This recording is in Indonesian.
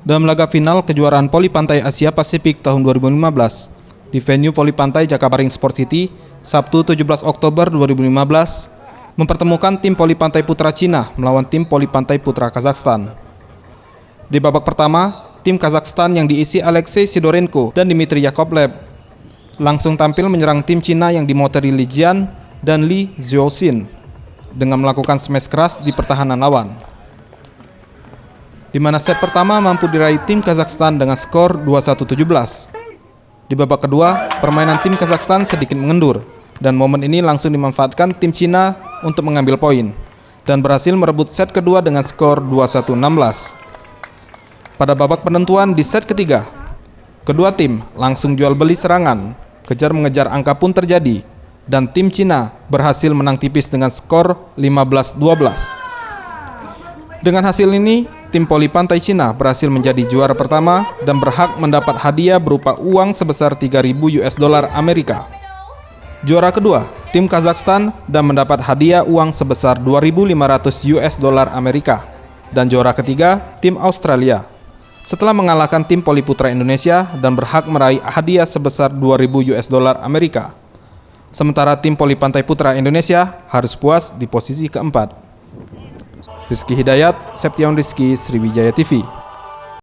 dalam laga final kejuaraan Voli Pantai Asia Pasifik tahun 2015 di venue Voli Pantai Jakabaring Sport City, Sabtu 17 Oktober 2015, mempertemukan tim Voli Pantai Putra Cina melawan tim Voli Pantai Putra Kazakhstan. Di babak pertama, tim Kazakhstan yang diisi Alexei Sidorenko dan Dmitry Yakovlev langsung tampil menyerang tim Cina yang dimotori Li Jian dan Li Zhuoxin dengan melakukan smash keras di pertahanan lawan. Di mana set pertama mampu diraih tim Kazakhstan dengan skor 21-17. Di babak kedua, permainan tim Kazakhstan sedikit mengendur dan momen ini langsung dimanfaatkan tim Cina untuk mengambil poin dan berhasil merebut set kedua dengan skor 21-16. Pada babak penentuan di set ketiga, kedua tim langsung jual beli serangan, kejar-mengejar angka pun terjadi dan tim Cina berhasil menang tipis dengan skor 15-12. Dengan hasil ini, tim Voli Pantai Cina berhasil menjadi juara pertama dan berhak mendapat hadiah berupa uang sebesar 3.000 US dollar Amerika. Juara kedua, tim Kazakhstan dan mendapat hadiah uang sebesar 2.500 US dollar Amerika. Dan juara ketiga, tim Australia, setelah mengalahkan tim Voli Putra Indonesia dan berhak meraih hadiah sebesar 2.000 US dollar Amerika. Sementara tim Voli Pantai Putra Indonesia harus puas di posisi keempat. Rizky Hidayat, Septian Rizky, Sriwijaya TV.